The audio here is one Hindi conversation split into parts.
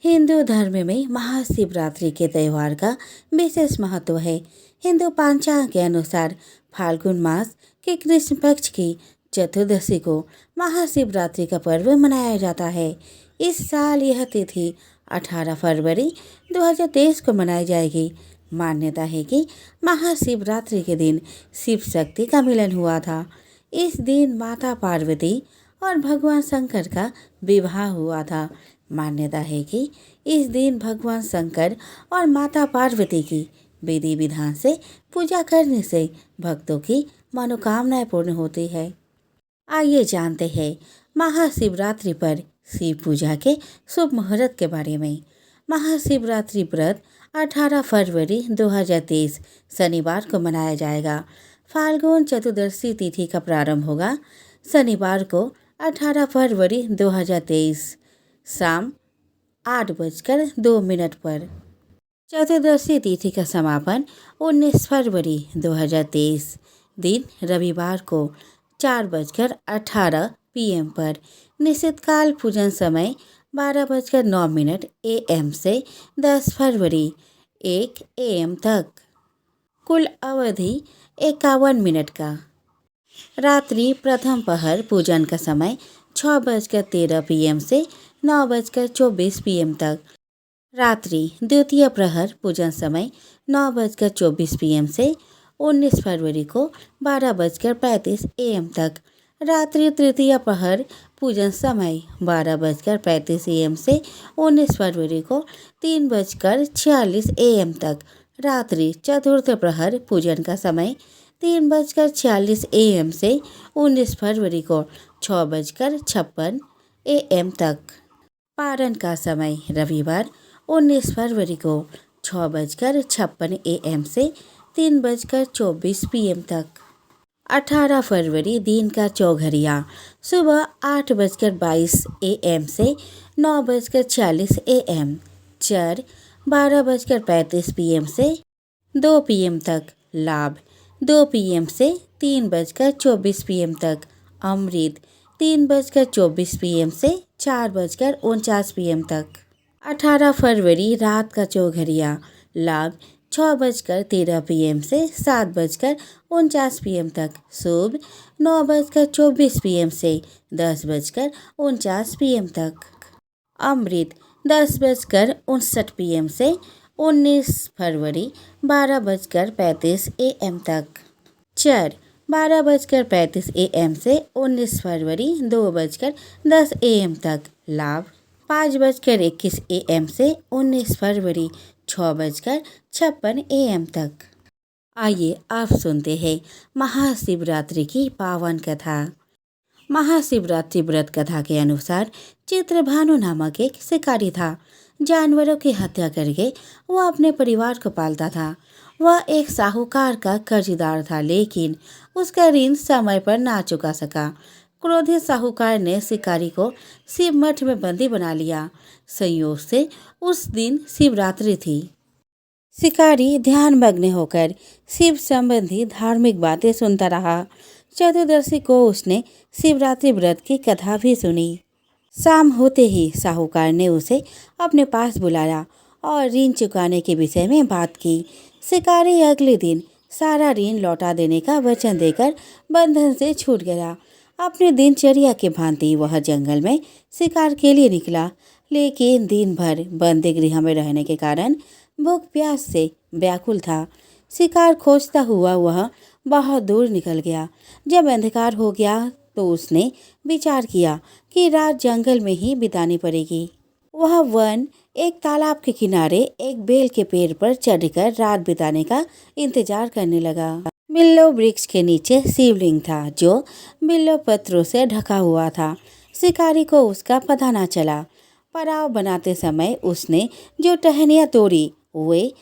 हिंदू धर्म में महाशिवरात्रि के त्यौहार का विशेष महत्व है। हिंदू पंचांग के अनुसार फाल्गुन मास के कृष्ण पक्ष की चतुर्दशी को महाशिवरात्रि का पर्व मनाया जाता है। इस साल यह तिथि 18 फरवरी 2023 को मनाई जाएगी। मान्यता है कि महाशिवरात्रि के दिन शिव शक्ति का मिलन हुआ था। इस दिन माता पार्वती और भगवान शंकर का विवाह हुआ था। मान्यता है कि इस दिन भगवान शंकर और माता पार्वती की विधि विधान से पूजा करने से भक्तों की मनोकामनाएं पूर्ण होती है। आइए जानते हैं महाशिवरात्रि पर शिव पूजा के शुभ मुहूर्त के बारे में। महाशिवरात्रि व्रत 18 फरवरी 2023 शनिवार को मनाया जाएगा। फाल्गुन चतुर्दशी तिथि का प्रारंभ होगा शनिवार को 18 फरवरी 2023 शाम 8:02 पर। चतुर्दशी तिथि का समापन 19 फरवरी 2023 दिन रविवार को 4:18 PM पर। निश्चित काल पूजन समय 12:09 AM से 10 फरवरी 1 AM तक। कुल अवधि 51 मिनट का। रात्रि प्रथम पहर पूजन का समय 6:13 PM से 9:24 PM तक। रात्रि द्वितीय प्रहर पूजन समय 9:24 PM से 19 फरवरी को 12:35 AM तक। रात्रि तृतीय प्रहर पूजन समय 12:35 AM से 19 फरवरी को 3:46 AM तक। रात्रि चतुर्थ प्रहर पूजन का समय 3:46 AM से 19 फरवरी को 6:56 AM तक। पारण का समय रविवार 19 फरवरी को 6:56 AM से 3:24 PM तक। 18 फरवरी दिन का चौघरिया सुबह 8:22 AM से 9:46 AM। चर 12:35 PM से 2 PM तक। लाभ 2 PM से 3:24 PM तक। अमृत 3:24 PM से 4:49 PM तक। 18 फरवरी रात का चौघरिया लाभ 6:13 PM से 7:49 PM तक। शुभ 9:24 PM से 10:49 PM तक। अमृत 10:59 PM से 19 फरवरी 12:35 AM तक। चर 12:35 AM से 19 फरवरी 2:10 AM तक। लाभ 5:21 AM से 19 फरवरी 6:56 AM तक। आइए अब सुनते हैं महाशिवरात्रि की पावन कथा। महाशिवरात्रि व्रत कथा के अनुसार चित्रभानु नामक एक शिकारी था। जानवरों की हत्या करके वह अपने परिवार को पालता था। वह एक साहूकार का कर्जदार था, लेकिन उसका ऋण समय पर ना चुका सका। क्रोधित साहूकार ने शिकारी को शिव मठ में बंदी बना लिया। संयोग से उस दिन शिवरात्रि थी। शिकारी ध्यानमग्न होकर शिव संबंधी धार्मिक बातें सुनता रहा। चतुर्दशी को उसने शिवरात्रि व्रत की कथा भी सुनी। शाम होते ही साहूकार ने उसे अपने पास बुलाया और ऋण चुकाने के विषय में बात की। शिकारी अगले दिन सारा ऋण लौटा देने का वचन देकर बंधन से छूट गया। अपने दिनचर्या के भांति वह जंगल में शिकार के लिए निकला, लेकिन दिन भर बंदी गृह में रहने के कारण भूख प्यास से व्याकुल था। शिकार खोजता हुआ वह बहुत दूर निकल गया। जब अंधकार हो गया तो उसने विचार किया कि रात जंगल में ही बितानी पड़ेगी। वह वन एक तालाब के किनारे एक बेल के पेड़ पर चढ़कर रात बिताने का इंतजार करने लगा। बिल्लो वृक्ष के नीचे शिवलिंग था, जो बिल्लो पत्रों से ढका हुआ था। शिकारी को उसका पता न चला। पड़ाव बनाते समय उसने जो टहनियाँ तोड़ी वे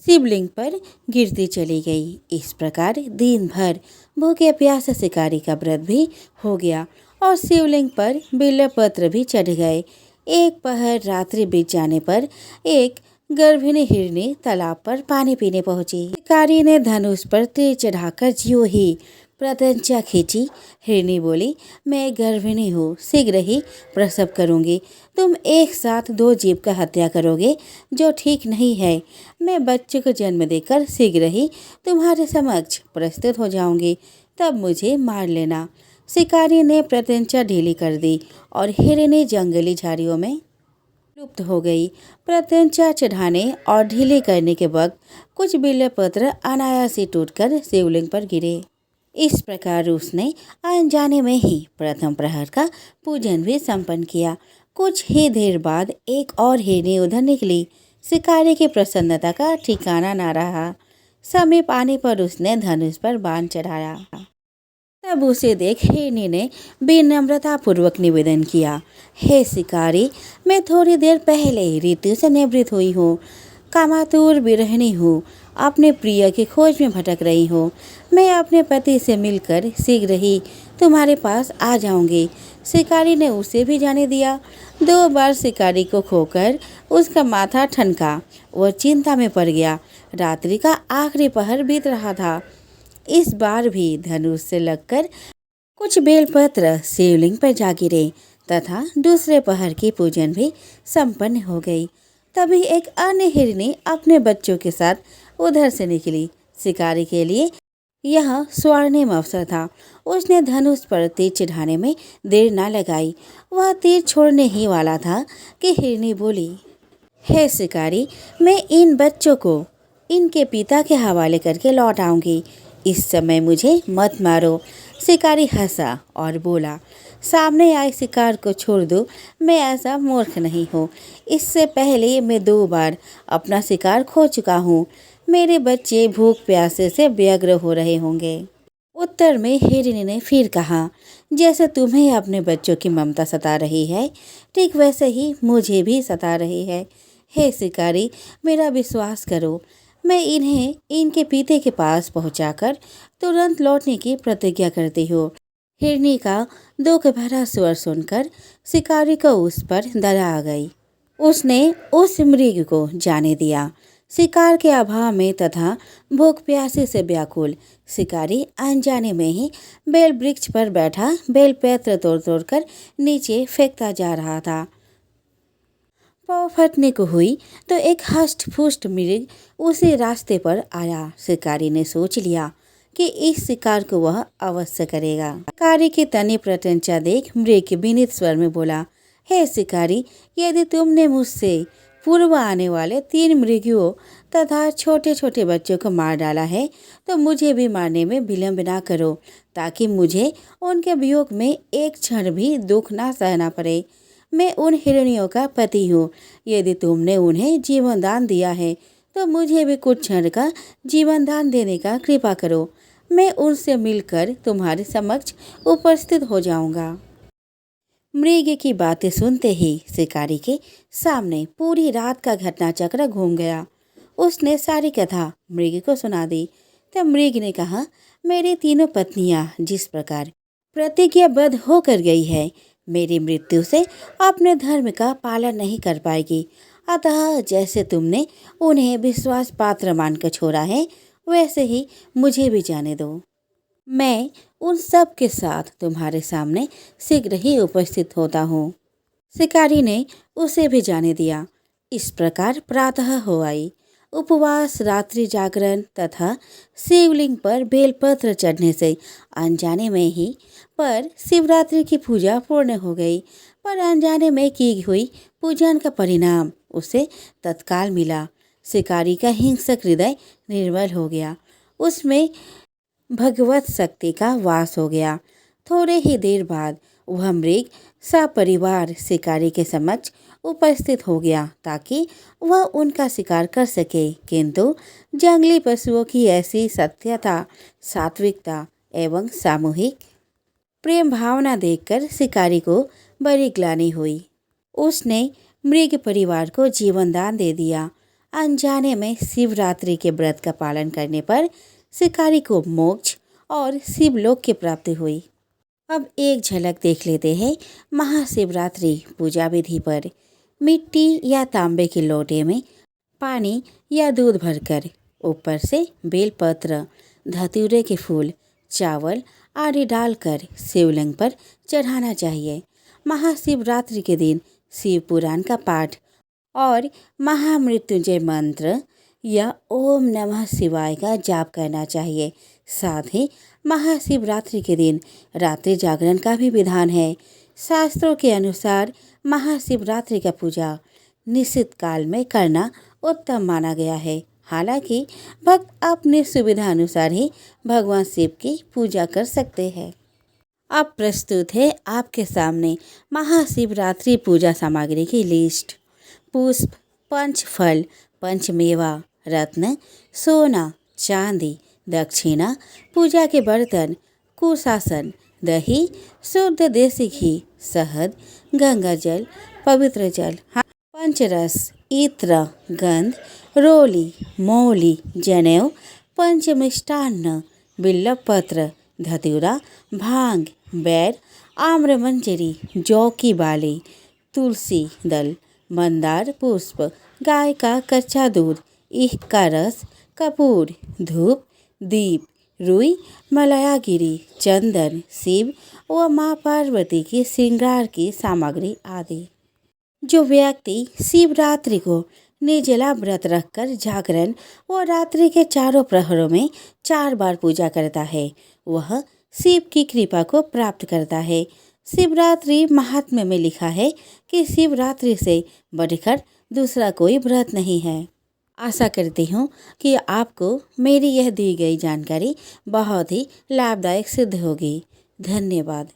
शिवलिंग पर गिरती चली गई। इस प्रकार दिन भर भूखे प्यासे शिकारी का व्रत भी हो गया और शिवलिंग पर बिल्वपत्र भी चढ़ गए। एक पहर रात्रि बीत जाने पर एक गर्भिणी हिरनी तालाब पर पानी पीने पहुंची। शिकारी ने धनुष पर तीर चढ़ाकर ज्यों ही प्रत्यंचा खींची। हिरनी बोली, मैं गर्भिणी हूँ, शीघ्र ही प्रसव करूँगी। तुम एक साथ दो जीव का हत्या करोगे, जो ठीक नहीं है। मैं बच्चे को जन्म देकर शीघ्र ही तुम्हारे समक्ष प्रस्तुत हो जाऊंगी, तब मुझे मार लेना। शिकारी ने प्रत्यंचा ढीली कर दी और हिरनी जंगली झाड़ियों में लुप्त हो गई। प्रत्यंचा चढ़ाने और ढीले करने के वक्त कुछ बिल्वपत्र अनायास ही टूटकर शिवलिंग पर गिरे। इस प्रकार उसने अनजाने में ही प्रथम प्रहर का पूजन भी संपन्न किया। कुछ ही देर बाद एक और हिरनी उधर निकली। शिकारी की प्रसन्नता का ठिकाना न रहा। समीप आने पर उसने धनुष पर बाण चढ़ाया। तब उसे देख हिरनी ने विनम्रता पूर्वक निवेदन किया, हे शिकारी, मैं थोड़ी देर पहले ऋतु से निवृत्त हुई हूँ। कामातुर विरहिणी हूँ, अपने प्रिय की खोज में भटक रही हूँ। मैं अपने पति से मिलकर शीघ्र ही तुम्हारे पास आ जाऊंगी। शिकारी ने उसे भी जाने दिया। 2 बार शिकारी को खोकर उसका माथा ठनका। वह चिंता में पड़ गया। रात्रि का आखिरी पहर बीत रहा था। इस बार भी धनुष से लगकर कुछ बेलपत्र शिवलिंग पर जा गिरे तथा दूसरे पहर की पूजन भी संपन्न हो गई। तभी एक अन्य हिरनी अपने बच्चों के साथ उधर से निकली। शिकारी के लिए यह स्वर्णिम अवसर था। उसने धनुष पर तीर चढ़ाने में देर न लगाई। वह तीर छोड़ने ही वाला था कि हिरनी बोली, हे शिकारी, मैं इन बच्चों को इनके पिता के हवाले करके लौट आऊंगी। इस समय मुझे मत मारो। शिकारी हंसा और बोला, सामने आए शिकार को छोड़ दो। मैं ऐसा मूर्ख नहीं हूँ। इससे पहले मैं 2 बार अपना शिकार खो चुका हूँ। मेरे बच्चे भूख प्यासे से व्यग्र हो रहे होंगे। उत्तर में हिरनी ने फिर कहा, जैसे तुम्हें अपने बच्चों की ममता सता रही है, ठीक वैसे ही मुझे भी सता रही है। हे शिकारी, मेरा विश्वास करो। मैं इन्हें इनके पिता के पास पहुंचाकर तुरंत लौटने की प्रतिज्ञा करती हूँ। हिरनी का दुख भरा स्वर सुनकर शिकारी को उस पर दया आ गई। उसने उस मृग को जाने दिया। शिकार के अभाव में तथा भूख प्यासे से व्याकुल शिकारी अनजाने में ही बेल वृक्ष पर बैठा बेल पत्र तोड़ तोड़ कर नीचे फेंकता जा रहा था। पाँव फटने को हुई तो एक हष्ट पुष्ट मृग उसी रास्ते पर आया। शिकारी ने सोच लिया कि इस शिकार को वह अवश्य करेगा। शिकारी की तनी प्रत्यंचा देख मृग विनीत स्वर में बोला, हे शिकारी, यदि तुमने मुझसे पूर्व आने वाले 3 मृगियों तथा छोटे छोटे बच्चों को मार डाला है, तो मुझे भी मारने में विलम्ब ना करो, ताकि मुझे उनके वियोग में एक क्षण भी दुख ना सहना पड़े। मैं उन हिरनियों का पति हूँ। यदि तुमने उन्हें जीवन दान दिया है, तो मुझे भी कुछ क्षण का जीवन दान देने का कृपा करो। मैं उनसे मिलकर तुम्हारे समक्ष उपस्थित हो जाऊंगा। मृग की बातें सुनते ही शिकारी के सामने पूरी रात का घटनाचक्र घूम गया। उसने सारी कथा मृग को सुना दी। तब मृग ने कहा, मेरी 3 पत्नियां जिस प्रकार प्रतिज्ञाबद्ध होकर गई है, मेरी मृत्यु से अपने धर्म का पालन नहीं कर पाएगी। अतः जैसे तुमने उन्हें विश्वास पात्र मानकर छोड़ा है, वैसे ही मुझे भी जाने दो। मैं उन सब के साथ तुम्हारे सामने शीघ्र ही उपस्थित होता हूँ। शिकारी ने उसे भी जाने दिया। इस प्रकार प्रातः हो आई। उपवास, रात्रि जागरण तथा शिवलिंग पर बेलपत्र चढ़ने से अनजाने में ही पर शिवरात्रि की पूजा पूर्ण हो गई। पर अनजाने में की हुई पूजन का परिणाम उसे तत्काल मिला। शिकारी का हिंसक हृदय निर्मल हो गया। उसमें भगवत शक्ति का वास हो गया। थोड़े ही देर बाद वह मृग सपरिवार शिकारी के समक्ष उपस्थित हो गया, ताकि वह उनका शिकार कर सके। किंतु जंगली पशुओं की ऐसी सत्यता, सात्विकता एवं सामूहिक प्रेम भावना देखकर शिकारी को बड़ी ग्लानि हुई। उसने मृग परिवार को जीवन दान दे दिया। अनजाने में शिवरात्रि के व्रत का पालन करने पर शिकारी को मोक्ष और शिवलोक की प्राप्ति हुई। अब एक झलक देख लेते हैं महाशिवरात्रि पूजा विधि पर। मिट्टी या तांबे के लोटे में पानी या दूध भरकर ऊपर से बेलपत्र, धतूरे के फूल, चावल आदि डालकर शिवलिंग पर चढ़ाना चाहिए। महाशिवरात्रि के दिन शिव पुराण का पाठ और महामृत्युंजय मंत्र या ओम नमः शिवाय का जाप करना चाहिए। साथ ही महाशिवरात्रि के दिन रात्रि जागरण का भी विधान है। शास्त्रों के अनुसार महाशिवरात्रि का पूजा निश्चित काल में करना उत्तम माना गया है। हालांकि भक्त अपनी सुविधा अनुसार ही भगवान शिव की पूजा कर सकते हैं। अब प्रस्तुत है आपके सामने महाशिवरात्रि पूजा सामग्री की लिस्ट। पुष्प, पंचफल, पंचमेवा, रत्न, सोना, चांदी, दक्षिणा, पूजा के बर्तन, कुशासन, दही, शुद्ध देसी घी, शहद, गंगा जल, पवित्र जल, पंचरस, इत्र, गंध, रोली, मौली, जनेऊ, पंचमिष्टान्न, बिल्वपत्र, धतूरा, भांग, बैर, आम्रमंजरी, जौ की बाली, तुलसी दल, मंदार पुष्प, गाय का कच्चा दूध, ईख का रस, कपूर, धूप, दीप, रुई, मलयागिरी, चंदन, शिव व माँ पार्वती की श्रृंगार की सामग्री आदि। जो व्यक्ति शिवरात्रि को निर्जला व्रत रखकर जागरण व रात्रि के चारों प्रहरों में 4 बार पूजा करता है, वह शिव की कृपा को प्राप्त करता है। शिवरात्रि महात्म्य में लिखा है कि शिवरात्रि से बढ़कर दूसरा कोई व्रत नहीं है। आशा करती हूँ कि आपको मेरी यह दी गई जानकारी बहुत ही लाभदायक सिद्ध होगी। धन्यवाद।